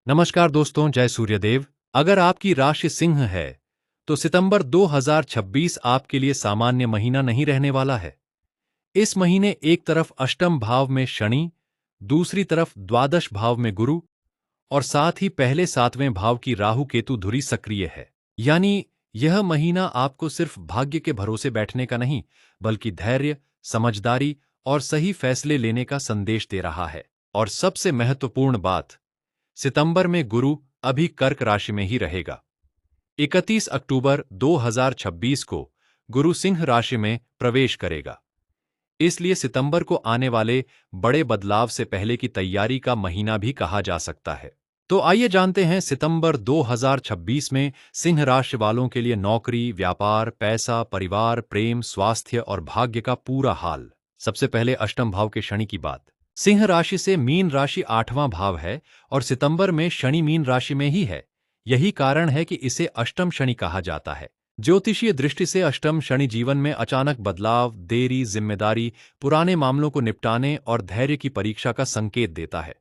नमस्कार दोस्तों, जय सूर्यदेव। अगर आपकी राशि सिंह है, तो सितंबर 2026 आपके लिए सामान्य महीना नहीं रहने वाला है। इस महीने एक तरफ अष्टम भाव में शनि, दूसरी तरफ द्वादश भाव में गुरु और साथ ही पहले सातवें भाव की राहु केतु धुरी सक्रिय है। यानी यह महीना आपको सिर्फ भाग्य के भरोसे बैठने का नहीं, बल्कि धैर्य, समझदारी और सही फैसले लेने का संदेश दे रहा है। और सबसे महत्वपूर्ण बात, सितंबर में गुरु अभी कर्क राशि में ही रहेगा। 31 अक्टूबर 2026 को गुरु सिंह राशि में प्रवेश करेगा। इसलिए सितंबर को आने वाले बड़े बदलाव से पहले की तैयारी का महीना भी कहा जा सकता है। तो आइए जानते हैं सितंबर 2026 में सिंह राशि वालों के लिए नौकरी, व्यापार, पैसा, परिवार, प्रेम, स्वास्थ्य और भाग्य का पूरा हाल। सबसे पहले अष्टम भाव के शनि की बात। सिंह राशि से मीन राशि 8वां भाव है और सितंबर में शनि मीन राशि में ही है। यही कारण है कि इसे अष्टम शनि कहा जाता है। ज्योतिषीय दृष्टि से अष्टम शनि जीवन में अचानक बदलाव, देरी, जिम्मेदारी, पुराने मामलों को निपटाने और धैर्य की परीक्षा का संकेत देता है।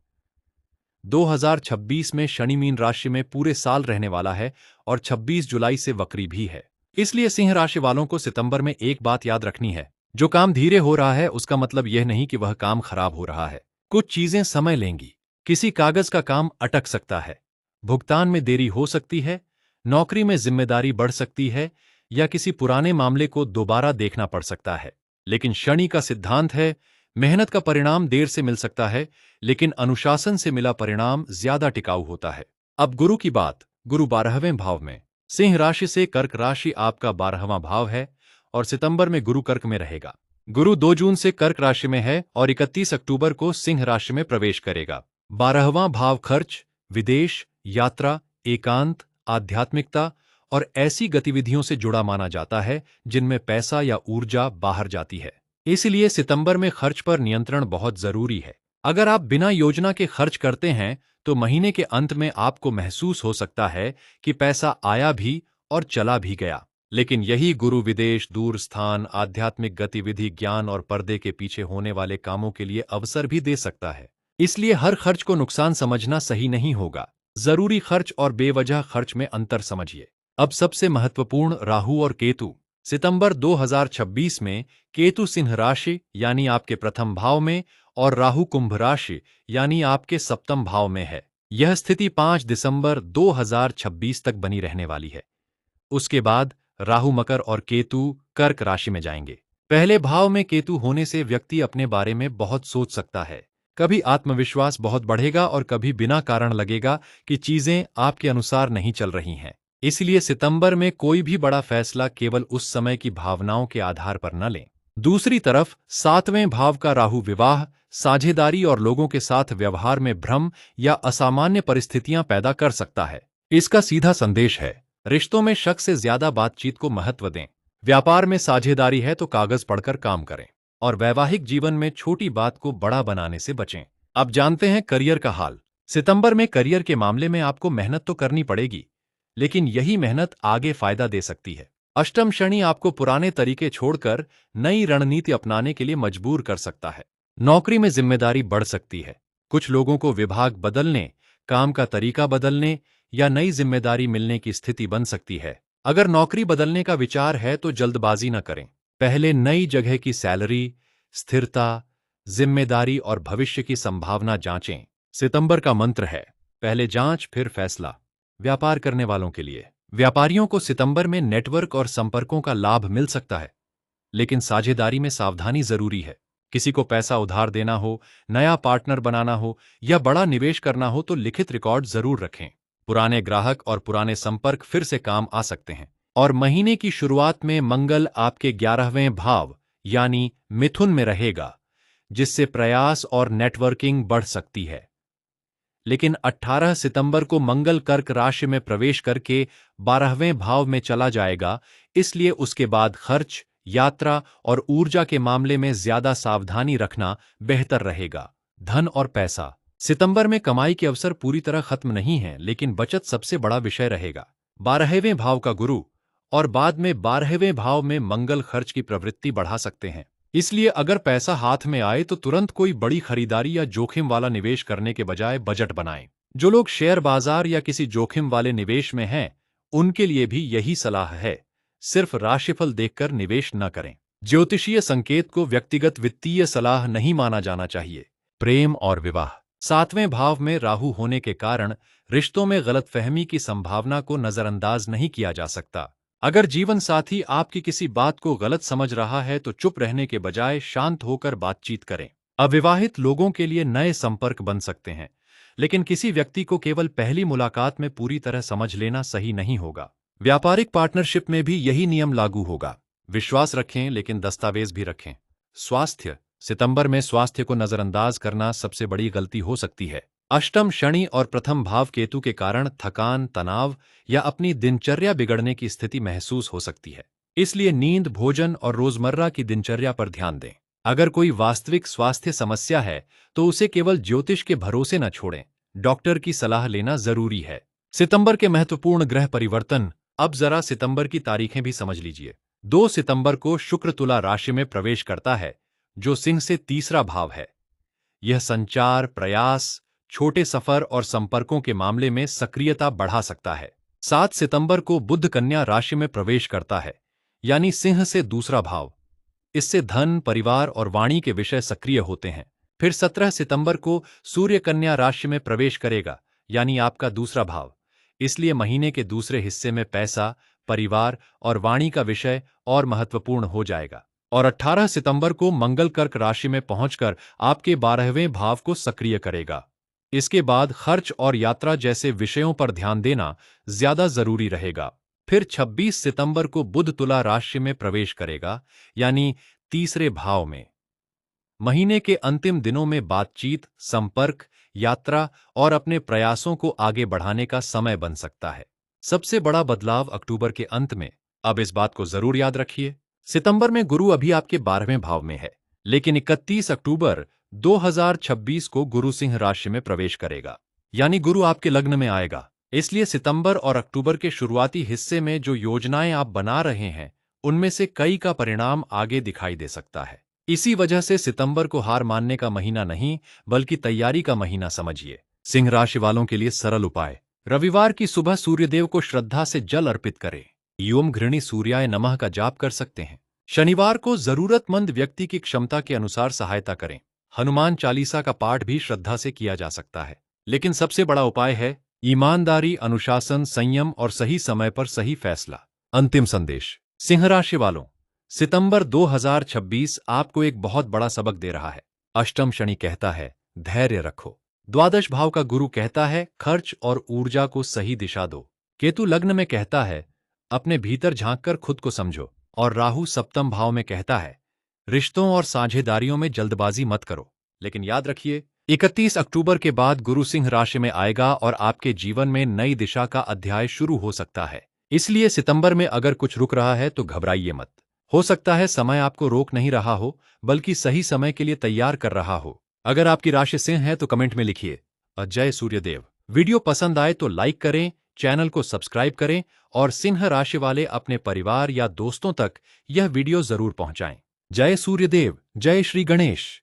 2026 में शनि मीन राशि में पूरे साल रहने वाला है और 26 जुलाई से वक्री भी है। इसलिए सिंह राशि वालों को सितंबर में एक बात याद रखनी है, जो काम धीरे हो रहा है उसका मतलब यह नहीं कि वह काम खराब हो रहा है। कुछ चीजें समय लेंगी। किसी कागज का काम अटक सकता है, भुगतान में देरी हो सकती है, नौकरी में जिम्मेदारी बढ़ सकती है या किसी पुराने मामले को दोबारा देखना पड़ सकता है। लेकिन शनि का सिद्धांत है, मेहनत का परिणाम देर से मिल सकता है, लेकिन अनुशासन से मिला परिणाम ज्यादा टिकाऊ होता है। अब गुरु की बात। गुरु 12वें भाव में। सिंह राशि से कर्क राशि आपका 12वां भाव है और सितंबर में गुरु कर्क में रहेगा। गुरु 2 जून से कर्क राशि में है और 31 अक्टूबर को सिंह राशि में प्रवेश करेगा। 12वां भाव खर्च, विदेश, यात्रा, एकांत, आध्यात्मिकता और ऐसी गतिविधियों से जुड़ा माना जाता है जिनमें पैसा या ऊर्जा बाहर जाती है। इसलिए सितंबर में खर्च पर नियंत्रण बहुत जरूरी है। अगर आप बिना योजना के खर्च करते हैं तो महीने के अंत में आपको महसूस हो सकता है कि पैसा आया भी और चला भी गया। लेकिन यही गुरु विदेश, दूर स्थान, आध्यात्मिक गतिविधि, ज्ञान और पर्दे के पीछे होने वाले कामों के लिए अवसर भी दे सकता है। इसलिए हर खर्च को नुकसान समझना सही नहीं होगा। जरूरी खर्च और बेवजह खर्च में अंतर समझिए। अब सबसे महत्वपूर्ण, राहु और केतु। सितंबर 2026 में केतु सिंह राशि यानी आपके प्रथम भाव में और राहु कुंभ राशि यानी आपके सप्तम भाव में है। यह स्थिति 5 दिसंबर 2026 तक बनी रहने वाली है। उसके बाद राहु मकर और केतु कर्क राशि में जाएंगे। पहले भाव में केतु होने से व्यक्ति अपने बारे में बहुत सोच सकता है। कभी आत्मविश्वास बहुत बढ़ेगा और कभी बिना कारण लगेगा कि चीजें आपके अनुसार नहीं चल रही हैं। इसलिए सितंबर में कोई भी बड़ा फैसला केवल उस समय की भावनाओं के आधार पर न लें। दूसरी तरफ 7वें भाव का राहु विवाह, साझेदारी और लोगों के साथ व्यवहार में भ्रम या असामान्य परिस्थितियां पैदा कर सकता है। इसका सीधा संदेश है, रिश्तों में शक से ज्यादा बातचीत को महत्व दें। व्यापार में साझेदारी है तो कागज पढ़कर काम करें और वैवाहिक जीवन में छोटी बात को बड़ा बनाने से बचें। अब जानते हैं करियर का हाल। सितंबर में करियर के मामले में आपको मेहनत तो करनी पड़ेगी, लेकिन यही मेहनत आगे फायदा दे सकती है। अष्टम शनि आपको पुराने तरीके छोड़कर नई रणनीति अपनाने के लिए मजबूर कर सकता है। नौकरी में जिम्मेदारी बढ़ सकती है। कुछ लोगों को विभाग बदलने, काम का तरीका बदलने या नई जिम्मेदारी मिलने की स्थिति बन सकती है। अगर नौकरी बदलने का विचार है तो जल्दबाजी न करें। पहले नई जगह की सैलरी, स्थिरता, जिम्मेदारी और भविष्य की संभावना जांचें। सितंबर का मंत्र है, पहले जांच फिर फैसला। व्यापार करने वालों के लिए। व्यापारियों को सितंबर में नेटवर्क और संपर्कों का लाभ मिल सकता है, लेकिन साझेदारी में सावधानी जरूरी है। किसी को पैसा उधार देना हो, नया पार्टनर बनाना हो या बड़ा निवेश करना हो तो लिखित रिकॉर्ड जरूर रखें। पुराने ग्राहक और पुराने संपर्क फिर से काम आ सकते हैं। और महीने की शुरुआत में मंगल आपके 11वें भाव यानी मिथुन में रहेगा, जिससे प्रयास और नेटवर्किंग बढ़ सकती है। लेकिन 18 सितंबर को मंगल कर्क राशि में प्रवेश करके 12वें भाव में चला जाएगा, इसलिए उसके बाद खर्च, यात्रा और ऊर्जा के मामले में ज्यादा सावधानी रखना बेहतर रहेगा। धन और पैसा। सितंबर में कमाई के अवसर पूरी तरह खत्म नहीं हैं, लेकिन बचत सबसे बड़ा विषय रहेगा। 12वें भाव का गुरु और बाद में 12वें भाव में मंगल खर्च की प्रवृत्ति बढ़ा सकते हैं। इसलिए अगर पैसा हाथ में आए तो तुरंत कोई बड़ी खरीदारी या जोखिम वाला निवेश करने के बजाय बजट बनाएं। जो लोग शेयर बाजार या किसी जोखिम वाले निवेश में हैं, उनके लिए भी यही सलाह है। सिर्फ राशिफल देखकर निवेश न करें। ज्योतिषीय संकेत को व्यक्तिगत वित्तीय सलाह नहीं माना जाना चाहिए। प्रेम और विवाह। 7वें भाव में राहु होने के कारण रिश्तों में गलतफहमी की संभावना को नजरअंदाज नहीं किया जा सकता। अगर जीवन साथी आपकी किसी बात को गलत समझ रहा है तो चुप रहने के बजाय शांत होकर बातचीत करें। अविवाहित लोगों के लिए नए संपर्क बन सकते हैं, लेकिन किसी व्यक्ति को केवल पहली मुलाकात में पूरी तरह समझ लेना सही नहीं होगा। व्यापारिक पार्टनरशिप में भी यही नियम लागू होगा। विश्वास रखें लेकिन दस्तावेज भी रखें। स्वास्थ्य। सितंबर में स्वास्थ्य को नजरअंदाज करना सबसे बड़ी गलती हो सकती है। अष्टम शनि और प्रथम भाव केतु के कारण थकान, तनाव या अपनी दिनचर्या बिगड़ने की स्थिति महसूस हो सकती है। इसलिए नींद, भोजन और रोजमर्रा की दिनचर्या पर ध्यान दें। अगर कोई वास्तविक स्वास्थ्य समस्या है तो उसे केवल ज्योतिष के भरोसे न छोड़ें। डॉक्टर की सलाह लेना जरूरी है। सितंबर के महत्वपूर्ण ग्रह परिवर्तन। अब जरा सितंबर की तारीखें भी समझ लीजिए। 2 सितंबर को शुक्र तुला राशि में प्रवेश करता है, जो सिंह से तीसरा भाव है। यह संचार, प्रयास, छोटे सफर और संपर्कों के मामले में सक्रियता बढ़ा सकता है। 7 सितंबर को बुध कन्या राशि में प्रवेश करता है, यानी सिंह से दूसरा भाव। इससे धन, परिवार और वाणी के विषय सक्रिय होते हैं। फिर 17 सितंबर को सूर्य कन्या राशि में प्रवेश करेगा, यानी आपका दूसरा भाव। इसलिए महीने के दूसरे हिस्से में पैसा, परिवार और वाणी का विषय और महत्वपूर्ण हो जाएगा। और 18 सितंबर को मंगल कर्क राशि में पहुंचकर आपके 12वें भाव को सक्रिय करेगा। इसके बाद खर्च और यात्रा जैसे विषयों पर ध्यान देना ज्यादा जरूरी रहेगा। फिर 26 सितंबर को बुध तुला राशि में प्रवेश करेगा, यानी तीसरे भाव में। महीने के अंतिम दिनों में बातचीत, संपर्क, यात्रा और अपने प्रयासों को आगे बढ़ाने का समय बन सकता है। सबसे बड़ा बदलाव अक्टूबर के अंत में। अब इस बात को जरूर याद रखिए, सितंबर में गुरु अभी आपके 12वें भाव में है, लेकिन 31 अक्टूबर 2026 को गुरु सिंह राशि में प्रवेश करेगा, यानी गुरु आपके लग्न में आएगा। इसलिए सितंबर और अक्टूबर के शुरुआती हिस्से में जो योजनाएं आप बना रहे हैं, उनमें से कई का परिणाम आगे दिखाई दे सकता है। इसी वजह से सितंबर को हार मानने का महीना नहीं, बल्कि तैयारी का महीना समझिए। सिंह राशि वालों के लिए सरल उपाय। रविवार की सुबह सूर्यदेव को श्रद्धा से जल अर्पित करें। ओम घृणी सूर्याय नमः का जाप कर सकते हैं। शनिवार को जरूरतमंद व्यक्ति की क्षमता के अनुसार सहायता करें। हनुमान चालीसा का पाठ भी श्रद्धा से किया जा सकता है। लेकिन सबसे बड़ा उपाय है ईमानदारी, अनुशासन, संयम और सही समय पर सही फैसला। अंतिम संदेश। सिंह राशि वालों, सितंबर 2026 आपको एक बहुत बड़ा सबक दे रहा है। अष्टम शनि कहता है धैर्य रखो। द्वादश भाव का गुरु कहता है खर्च और ऊर्जा को सही दिशा दो। केतु लग्न में कहता है अपने भीतर झांककर खुद को समझो। और राहु सप्तम भाव में कहता है रिश्तों और साझेदारियों में जल्दबाजी मत करो। लेकिन याद रखिए, 31 अक्टूबर के बाद गुरु सिंह राशि में आएगा और आपके जीवन में नई दिशा का अध्याय शुरू हो सकता है। इसलिए सितंबर में अगर कुछ रुक रहा है तो घबराइए मत। हो सकता है समय आपको रोक नहीं रहा हो, बल्कि सही समय के लिए तैयार कर रहा हो। अगर आपकी राशि सिंह है तो कमेंट में लिखिए जय सूर्यदेव। वीडियो पसंद आए तो लाइक करें, चैनल को सब्सक्राइब करें और सिंह राशि वाले अपने परिवार या दोस्तों तक यह वीडियो जरूर पहुंचाएं। जय सूर्यदेव, जय श्री गणेश।